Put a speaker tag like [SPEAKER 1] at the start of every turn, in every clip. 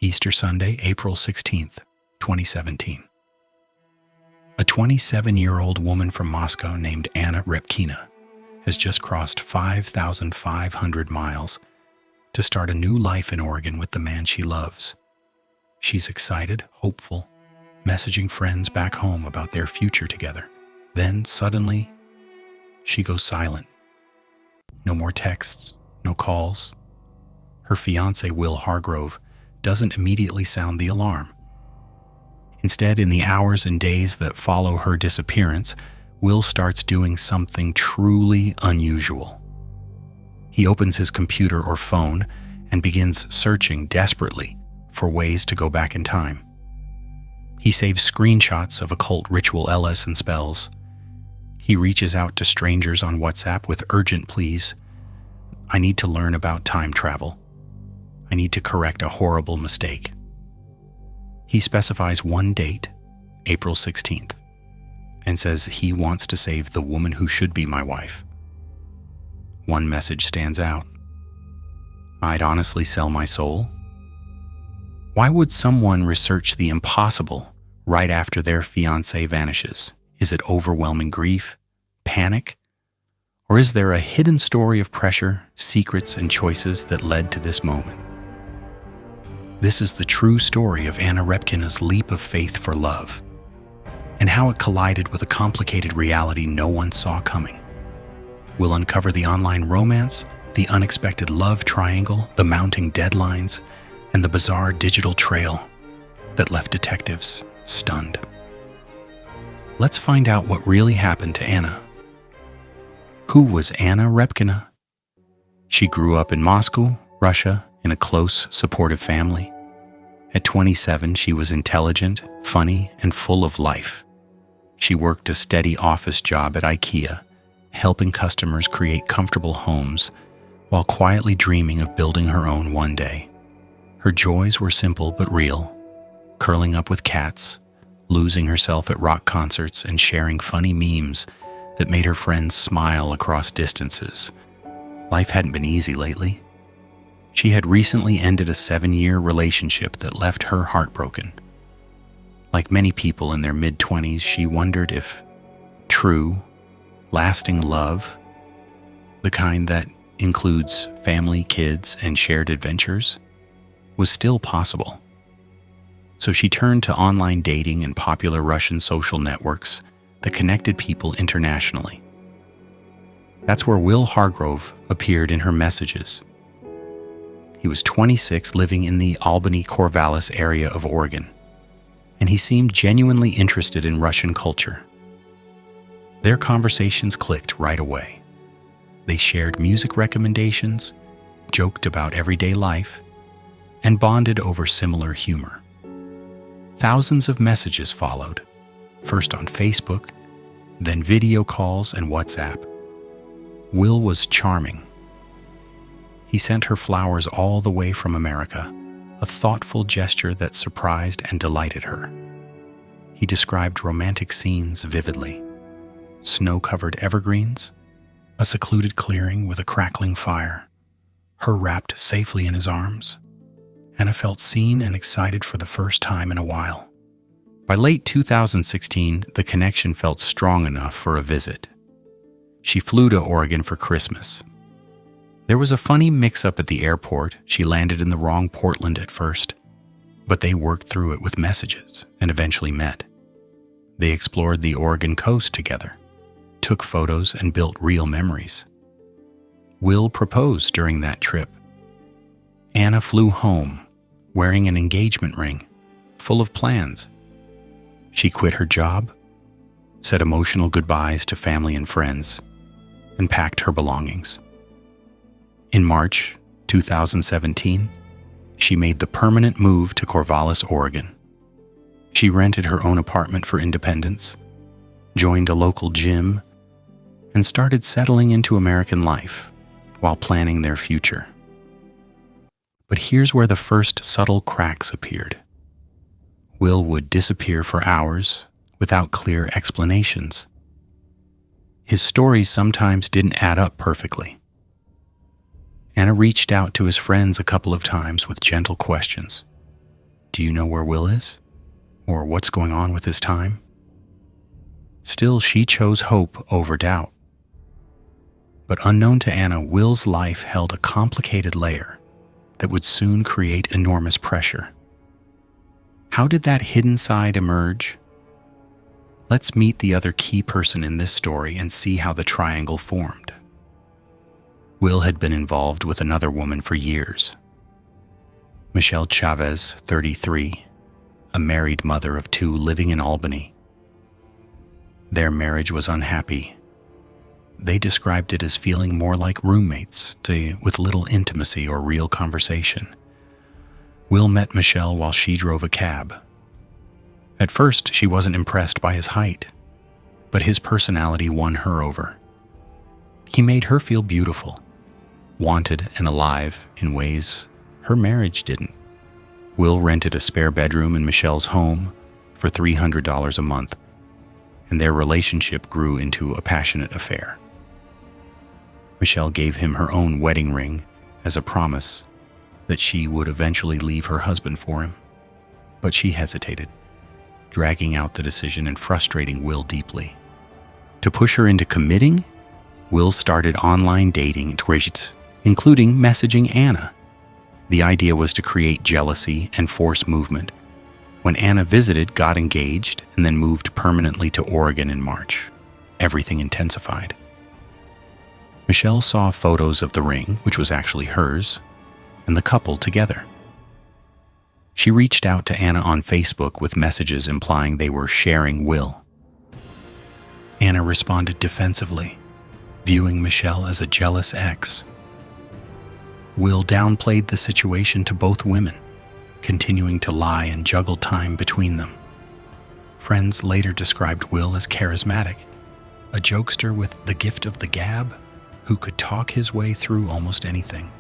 [SPEAKER 1] Easter Sunday, April 16th, 2017. A 27-year-old woman from Moscow named Anna Repkina has just crossed 5,500 miles to start a new life in Oregon with the man she loves. She's excited, hopeful, messaging friends back home about their future together. Then, suddenly, she goes silent. No more texts, no calls. Her fiancé, Will Hargrove, doesn't immediately sound the alarm. Instead, in the hours and days that follow her disappearance, Will starts doing something truly unusual. He opens his computer or phone and begins searching desperately for ways to go back in time. He saves screenshots of occult ritual LS and spells. He reaches out to strangers on WhatsApp with urgent pleas. I need to learn about time travel. I need to correct a horrible mistake. He specifies one date, April 16th, and says he wants to save the woman who should be my wife. One message stands out. I'd honestly sell my soul. Why would someone research the impossible right after their fiancé vanishes? Is it overwhelming grief, panic, or is there a hidden story of pressure, secrets, and choices that led to this moment? This is the true story of Anna Repkina's leap of faith for love, and how it collided with a complicated reality no one saw coming. We'll uncover the online romance, the unexpected love triangle, the mounting deadlines, and the bizarre digital trail that left detectives stunned. Let's find out what really happened to Anna. Who was Anna Repkina? She grew up in Moscow, Russia, in a close, supportive family. At 27, she was intelligent, funny, and full of life. She worked a steady office job at IKEA, helping customers create comfortable homes while quietly dreaming of building her own one day. Her joys were simple but real: curling up with cats, losing herself at rock concerts, and sharing funny memes that made her friends smile across distances. Life hadn't been easy lately. She had recently ended a 7-year relationship that left her heartbroken. Like many people in their mid-20s, she wondered if true, lasting love, the kind that includes family, kids, and shared adventures, was still possible. So she turned to online dating and popular Russian social networks that connected people internationally. That's where Will Hargrove appeared in her messages. He was 26, living in the Albany-Corvallis area of Oregon, and he seemed genuinely interested in Russian culture. Their conversations clicked right away. They shared music recommendations, joked about everyday life, and bonded over similar humor. Thousands of messages followed, first on Facebook, then video calls and WhatsApp. Will was charming. He sent her flowers all the way from America, a thoughtful gesture that surprised and delighted her. He described romantic scenes vividly: snow-covered evergreens, a secluded clearing with a crackling fire, her wrapped safely in his arms. Anna felt seen and excited for the first time in a while. By late 2016, the connection felt strong enough for a visit. She flew to Oregon for Christmas. There was a funny mix-up at the airport. She landed in the wrong Portland at first, but they worked through it with messages and eventually met. They explored the Oregon coast together, took photos, and built real memories. Will proposed during that trip. Anna flew home, wearing an engagement ring, full of plans. She quit her job, said emotional goodbyes to family and friends, and packed her belongings. In March 2017, she made the permanent move to Corvallis, Oregon. She rented her own apartment for independence, joined a local gym, and started settling into American life while planning their future. But here's where the first subtle cracks appeared. Will would disappear for hours without clear explanations. His stories sometimes didn't add up perfectly. Anna reached out to his friends a couple of times with gentle questions. Do you know where Will is? Or what's going on with his time? Still, she chose hope over doubt. But unknown to Anna, Will's life held a complicated layer that would soon create enormous pressure. How did that hidden side emerge? Let's meet the other key person in this story and see how the triangle formed. Will had been involved with another woman for years. Michelle Chavez, 33, a married mother of 2 living in Albany. Their marriage was unhappy. They described it as feeling more like roommates, with little intimacy or real conversation. Will met Michelle while she drove a cab. At first, she wasn't impressed by his height, but his personality won her over. He made her feel beautiful, wanted and alive in ways her marriage didn't. Will rented a spare bedroom in Michelle's home for $300 a month, and their relationship grew into a passionate affair. Michelle gave him her own wedding ring as a promise that she would eventually leave her husband for him. But she hesitated, dragging out the decision and frustrating Will deeply. To push her into committing, Will started online dating, including messaging Anna. The idea was to create jealousy and force movement. When Anna visited, got engaged, and then moved permanently to Oregon in March, everything intensified. Michelle saw photos of the ring, which was actually hers, and the couple together. She reached out to Anna on Facebook with messages implying they were sharing Will. Anna responded defensively, viewing Michelle as a jealous ex. Will downplayed the situation to both women, continuing to lie and juggle time between them. Friends later described Will as charismatic, a jokester with the gift of the gab who could talk his way through almost anything.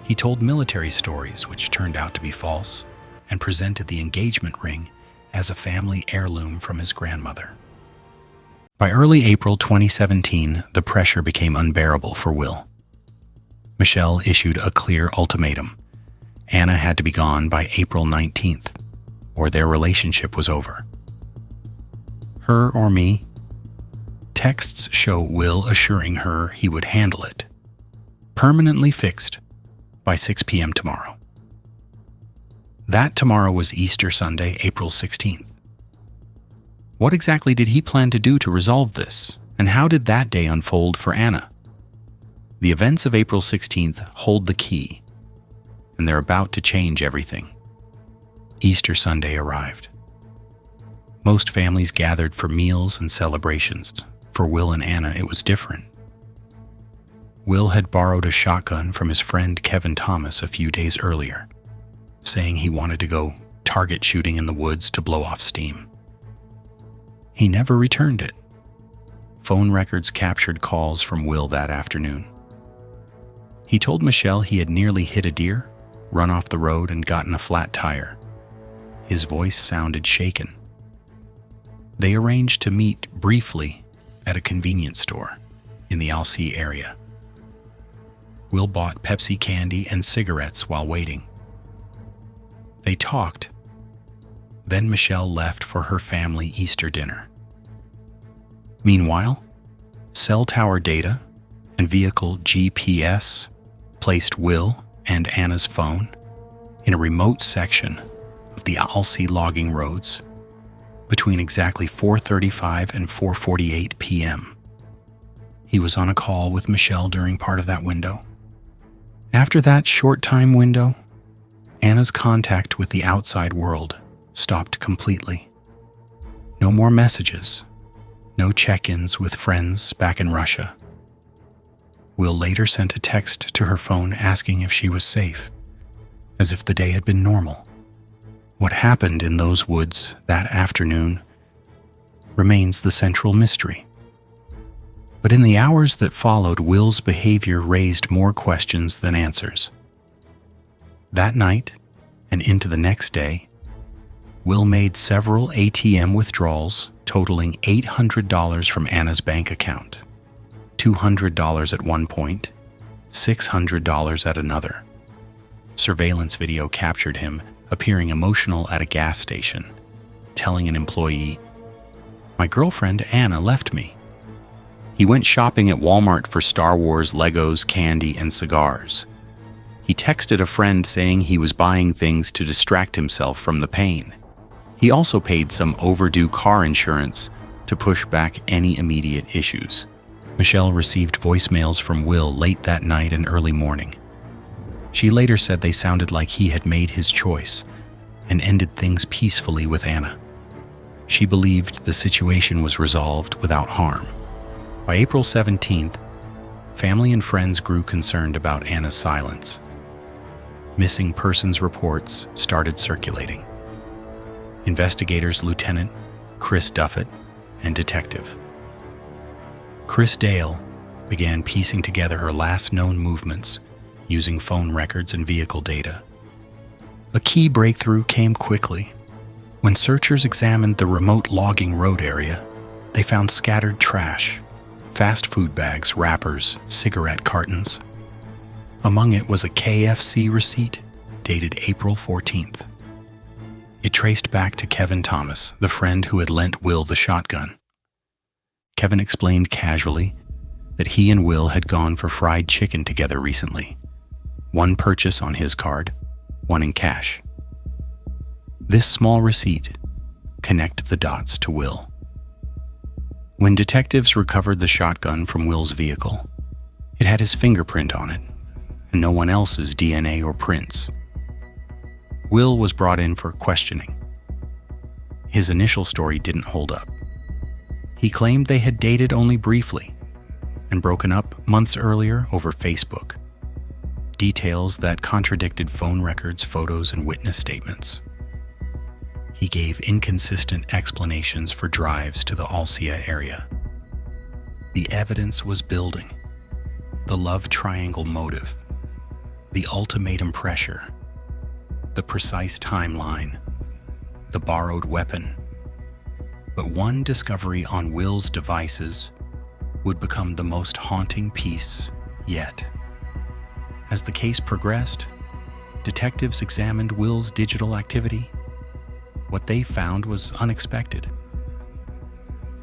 [SPEAKER 1] He told military stories, which turned out to be false, and presented the engagement ring as a family heirloom from his grandmother. By early April 2017, the pressure became unbearable for Will. Michelle issued a clear ultimatum. Anna had to be gone by April 19th, or their relationship was over. Her or me? Texts show Will assuring her he would handle it. Permanently fixed by 6 p.m. tomorrow. That tomorrow was Easter Sunday, April 16th. What exactly did he plan to do to resolve this, and how did that day unfold for Anna? The events of April 16th hold the key, and they're about to change everything. Easter Sunday arrived. Most families gathered for meals and celebrations. For Will and Anna, it was different. Will had borrowed a shotgun from his friend Kevin Thomas a few days earlier, saying he wanted to go target shooting in the woods to blow off steam. He never returned it. Phone records captured calls from Will that afternoon. He told Michelle he had nearly hit a deer, run off the road, and gotten a flat tire. His voice sounded shaken. They arranged to meet briefly at a convenience store in the Alsea area. Will bought Pepsi candy and cigarettes while waiting. They talked. Then Michelle left for her family Easter dinner. Meanwhile, cell tower data and vehicle GPS placed Will and Anna's phone in a remote section of the Alsea logging roads between exactly 4:35 and 4:48 p.m. He was on a call with Michelle during part of that window. After that short time window, Anna's contact with the outside world stopped completely. No more messages, no check-ins with friends back in Russia. Will later sent a text to her phone asking if she was safe, as if the day had been normal. What happened in those woods that afternoon remains the central mystery. But in the hours that followed, Will's behavior raised more questions than answers. That night, and into the next day, Will made several ATM withdrawals totaling $800 from Anna's bank account, $200 at one point, $600 at another. Surveillance video captured him appearing emotional at a gas station, telling an employee, "My girlfriend Anna left me. He went shopping at Walmart for Star Wars Legos, candy, and cigars. He texted a friend saying he was buying things to distract himself from the pain. He also paid some overdue car insurance to push back any immediate issues." Michelle received voicemails from Will late that night and early morning. She later said they sounded like he had made his choice and ended things peacefully with Anna. She believed the situation was resolved without harm. By April 17th, family and friends grew concerned about Anna's silence. Missing persons reports started circulating. Investigators Lieutenant Chris Duffett and Detective Chris Dale began piecing together her last known movements using phone records and vehicle data. A key breakthrough came quickly. When searchers examined the remote logging road area, they found scattered trash, fast food bags, wrappers, cigarette cartons. Among it was a KFC receipt dated April 14th. It traced back to Kevin Thomas, the friend who had lent Will the shotgun. Kevin explained casually that he and Will had gone for fried chicken together recently. One purchase on his card, one in cash. This small receipt connected the dots to Will. When detectives recovered the shotgun from Will's vehicle, it had his fingerprint on it, and no one else's DNA or prints. Will was brought in for questioning. His initial story didn't hold up. He claimed they had dated only briefly and broken up months earlier over Facebook. Details that contradicted phone records, photos, and witness statements. He gave inconsistent explanations for drives to the Alcia area. The evidence was building. The love triangle motive, the ultimatum pressure, the precise timeline, the borrowed weapon. But one discovery on Will's devices would become the most haunting piece yet. As the case progressed, detectives examined Will's digital activity. What they found was unexpected.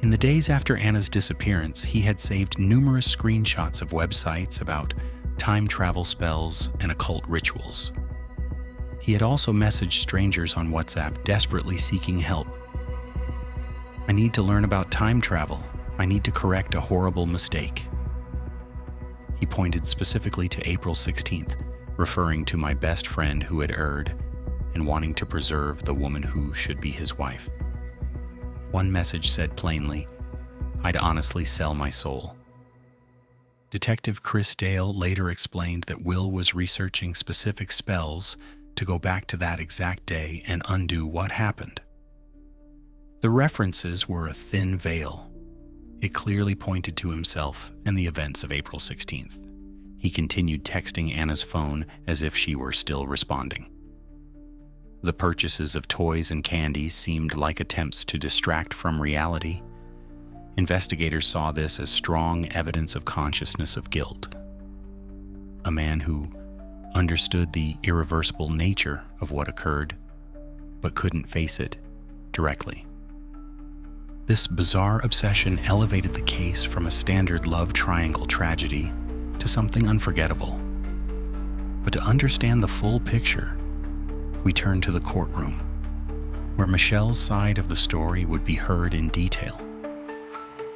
[SPEAKER 1] In the days after Anna's disappearance, he had saved numerous screenshots of websites about time travel spells and occult rituals. He had also messaged strangers on WhatsApp desperately seeking help. "I need to learn about time travel. I need to correct a horrible mistake." He pointed specifically to April 16th, referring to my best friend who had erred and wanting to preserve the woman who should be his wife. One message said plainly, "I'd honestly sell my soul." Detective Chris Dale later explained that Will was researching specific spells to go back to that exact day and undo what happened. The references were a thin veil. It clearly pointed to himself and the events of April 16th. He continued texting Anna's phone as if she were still responding. The purchases of toys and candy seemed like attempts to distract from reality. Investigators saw this as strong evidence of consciousness of guilt. A man who understood the irreversible nature of what occurred, but couldn't face it directly. This bizarre obsession elevated the case from a standard love triangle tragedy to something unforgettable. But to understand the full picture, we turn to the courtroom, where Michelle's side of the story would be heard in detail.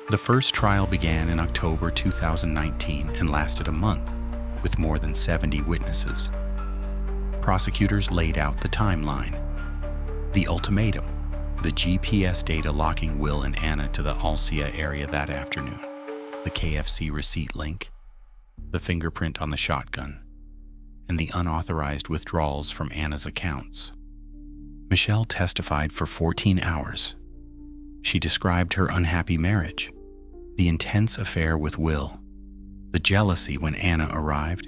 [SPEAKER 1] The first trial began in October 2019 and lasted a month, with more than 70 witnesses. Prosecutors laid out the timeline, the ultimatum, the GPS data locking Will and Anna to the Alcia area that afternoon, the KFC receipt link, the fingerprint on the shotgun, and the unauthorized withdrawals from Anna's accounts. Michelle testified for 14 hours. She described her unhappy marriage, the intense affair with Will, the jealousy when Anna arrived,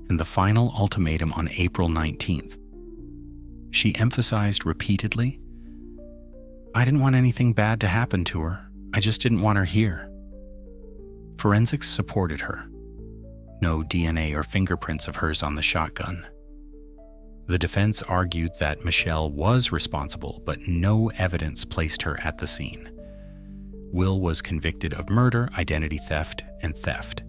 [SPEAKER 1] and the final ultimatum on April 19th. She emphasized repeatedly, "I didn't want anything bad to happen to her. I just didn't want her here." Forensics supported her. No DNA or fingerprints of hers on the shotgun. The defense argued that Michelle was responsible, but no evidence placed her at the scene. Will was convicted of murder, identity theft, and theft.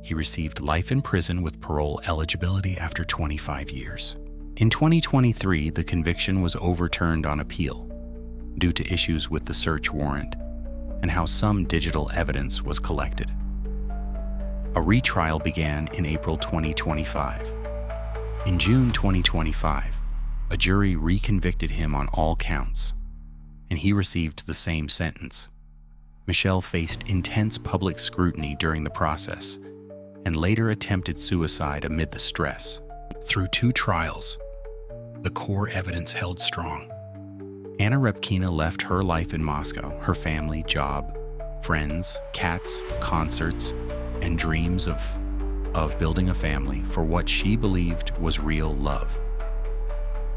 [SPEAKER 1] He received life in prison with parole eligibility after 25 years. In 2023, the conviction was overturned on appeal due to issues with the search warrant and how some digital evidence was collected. A retrial began in April 2025. In June 2025, a jury reconvicted him on all counts, and he received the same sentence. Michelle faced intense public scrutiny during the process and later attempted suicide amid the stress. Through 2 trials, the core evidence held strong. Anna Repkina left her life in Moscow, her family, job, friends, cats, concerts, and dreams of building a family for what she believed was real love.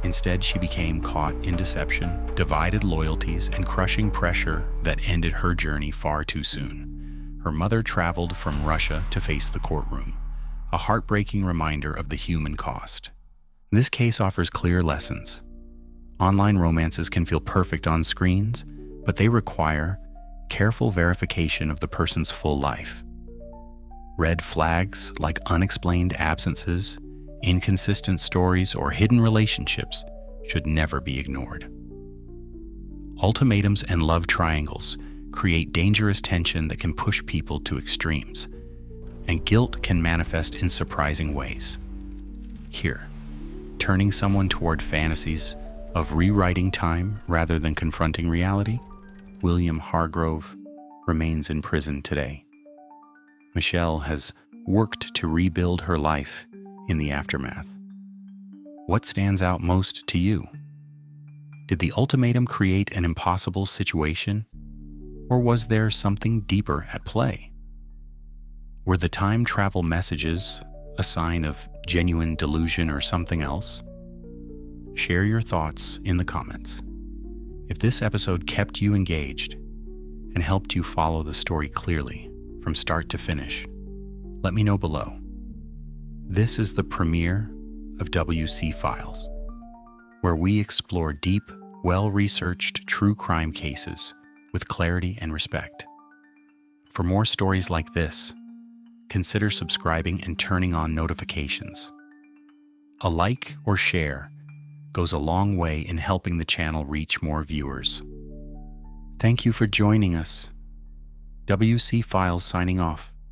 [SPEAKER 1] Instead, she became caught in deception, divided loyalties, and crushing pressure that ended her journey far too soon. Her mother traveled from Russia to face the courtroom, a heartbreaking reminder of the human cost. This case offers clear lessons. Online romances can feel perfect on screens, but they require careful verification of the person's full life. Red flags like unexplained absences, inconsistent stories, or hidden relationships should never be ignored. Ultimatums and love triangles create dangerous tension that can push people to extremes, and guilt can manifest in surprising ways. Here, turning someone toward fantasies of rewriting time rather than confronting reality, William Hargrove remains in prison today. Michelle has worked to rebuild her life in the aftermath. What stands out most to you? Did the ultimatum create an impossible situation, or was there something deeper at play? Were the time travel messages a sign of genuine delusion or something else? Share your thoughts in the comments. If this episode kept you engaged and helped you follow the story clearly from start to finish, let me know below. This is the premiere of WC Files, where we explore deep, well-researched true crime cases with clarity and respect. For more stories like this, consider subscribing and turning on notifications. A like or share goes a long way in helping the channel reach more viewers. Thank you for joining us. WC Files signing off.